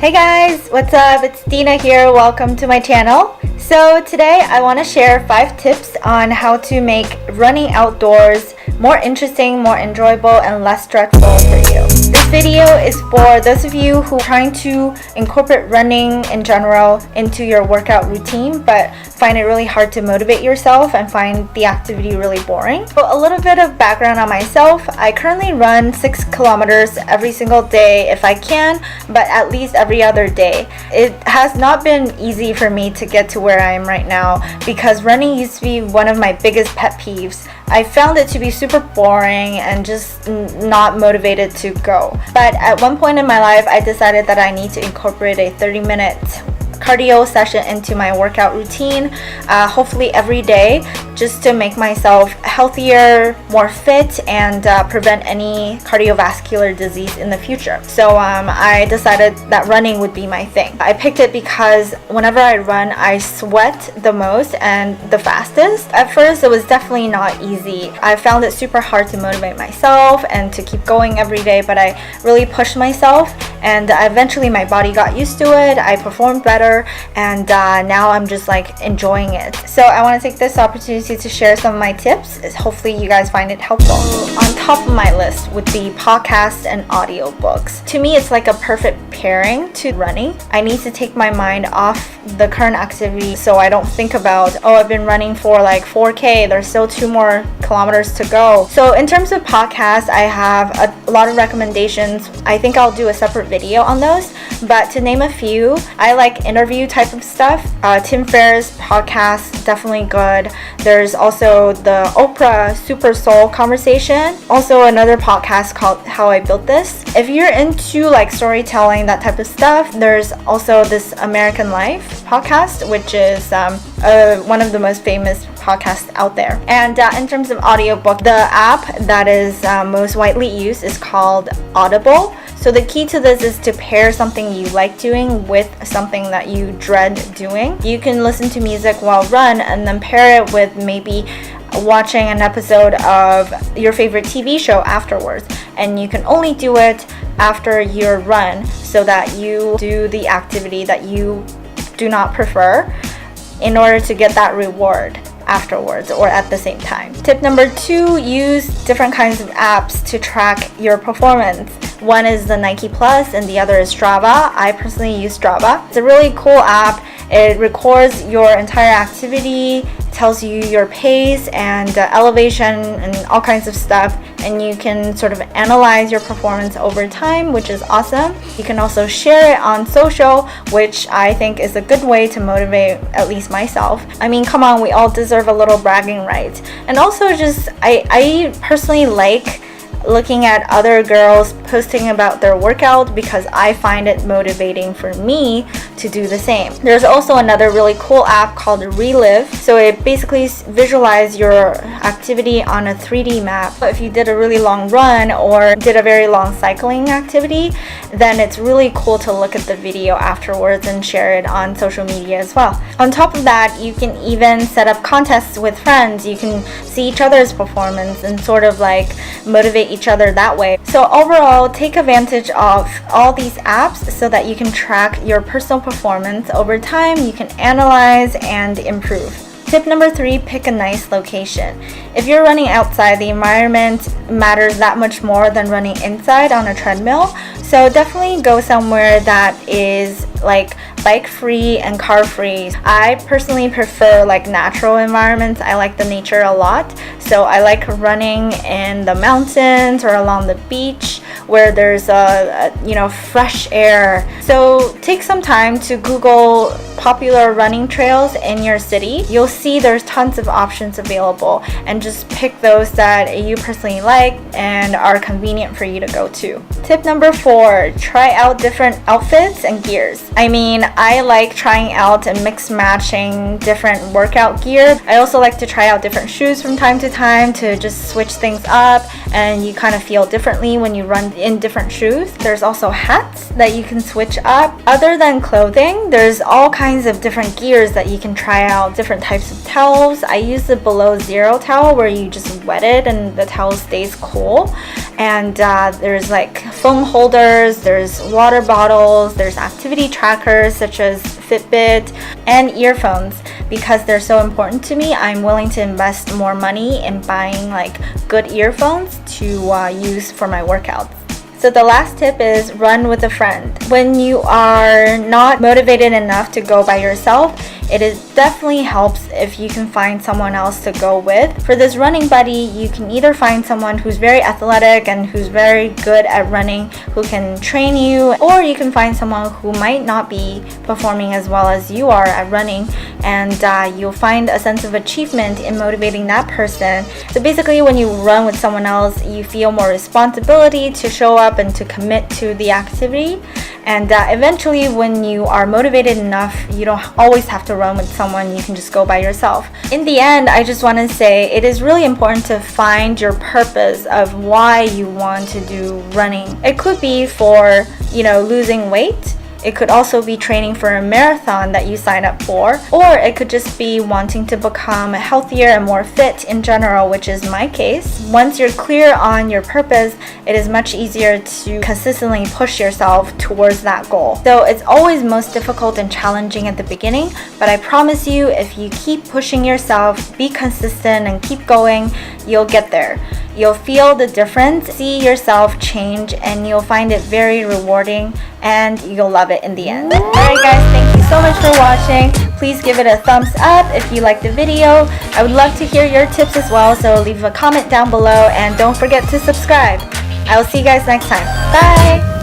Hey guys, what's up? It's Dina here. Welcome to my channel. So today I want to share 5 tips on how to make running outdoors more interesting, more enjoyable, and less stressful for you. This video is for those of you who are trying to incorporate running in general into your workout routine but find it really hard to motivate yourself and find the activity really boring. So a little bit of background on myself. I currently run 6 kilometers every single day if I can, but at least every other day. It has not been easy for me to get to where I am right now because running used to be one of my biggest pet peeves. I found it to be super boring and just not motivated to go. But at one point in my life, I decided that I need to incorporate a 30-minute cardio session into my workout routine, hopefully every day, just to make myself healthier, more fit, and prevent any cardiovascular disease in the future. So I decided that running would be my thing. I picked it because whenever I run, I sweat the most and the fastest. At first, it was definitely not easy. I found it super hard to motivate myself and to keep going every day, but I really pushed myself, and eventually my body got used to it. I performed better, and now I'm just like enjoying it. So I want to take this opportunity to share some of my tips. Hopefully you guys find it helpful. On top of my list would be podcasts and audiobooks. To me, it's like a perfect pairing to running. I need to take my mind off the current activity so I don't think about, oh, I've been running for like 4K, there's still 2 more kilometers to go. So in terms of podcasts, I have a lot of recommendations. I think I'll do a separate video on those, but to name a few, I like interview type of stuff. Tim Ferriss podcast, definitely good. There's also the Oprah Super Soul Conversation, also another podcast called How I Built This. If you're into like storytelling, that type of stuff, there's also this American Life podcast, which is one of the most famous podcasts out there. And in terms of audiobook, the app that is most widely used is called Audible. So the key to this is to pair something you like doing with something that you dread doing. You can listen to music while run and then pair it with maybe watching an episode of your favorite TV show afterwards. And you can only do it after your run so that you do the activity that you do not prefer in order to get that reward afterwards or at the same time. Tip number 2, use different kinds of apps to track your performance. One is the Nike Plus and the other is Strava. I personally use Strava. It's a really cool app. It records your entire activity, tells you your pace and elevation and all kinds of stuff, and you can sort of analyze your performance over time, which is awesome. You can also share it on social, which I think is a good way to motivate at least myself. I mean, come on, we all deserve a little bragging rights. And also just, I personally like looking at other girls posting about their workout because I find it motivating for me to do the same. There's also another really cool app called Relive. So it basically visualizes your activity on a 3D map. If you did a really long run or did a very long cycling activity, then it's really cool to look at the video afterwards and share it on social media as well. On top of that, you can even set up contests with friends. You can see each other's performance and sort of like motivate each other that way. So overall, take advantage of all these apps so that you can track your personal performance over time. You can analyze and improve. Tip number 3, pick a nice location. If you're running outside, the environment matters that much more than running inside on a treadmill. So definitely go somewhere that is like bike free and car free. I personally prefer like natural environments. I like the nature a lot. So I like running in the mountains or along the beach where there's fresh air. So take some time to Google popular running trails in your city. You'll see there's tons of options available, and just pick those that you personally like and are convenient for you to go to. Tip number 4, try out different outfits and gears. I mean, I like trying out and mix matching different workout gear. I also like to try out different shoes from time to time to just switch things up, and you kind of feel differently when you run in different shoes. There's also hats that you can switch up. Other than clothing, there's all kinds of different gears that you can try out, different types of towels. I use the below zero towel where you just wet it and the towel stays cool. and there's like phone holders, there's water bottles, there's activity trackers such as Fitbit, and earphones. Because they're so important to me, I'm willing to invest more money in buying like good earphones to use for my workouts. So the last tip is run with a friend. When you are not motivated enough to go by yourself, it definitely helps if you can find someone else to go with. For this running buddy, you can either find someone who's very athletic and who's very good at running, who can train you, or you can find someone who might not be performing as well as you are at running, and you'll find a sense of achievement in motivating that person. So basically, when you run with someone else, you feel more responsibility to show up and to commit to the activity. And eventually, when you are motivated enough, you don't always have to run with someone, you can just go by yourself. In the end, I just want to say it is really important to find your purpose of why you want to do running. It could be for, losing weight. It could also be training for a marathon that you sign up for, or it could just be wanting to become healthier and more fit in general, which is my case. Once you're clear on your purpose, it is much easier to consistently push yourself towards that goal. So it's always most difficult and challenging at the beginning, but I promise you, if you keep pushing yourself, be consistent and keep going, you'll get there. You'll feel the difference, see yourself change, and you'll find it very rewarding, and you'll love it in the end. Alright guys, thank you so much for watching. Please give it a thumbs up if you liked the video. I would love to hear your tips as well, so leave a comment down below, and don't forget to subscribe. I will see you guys next time. Bye!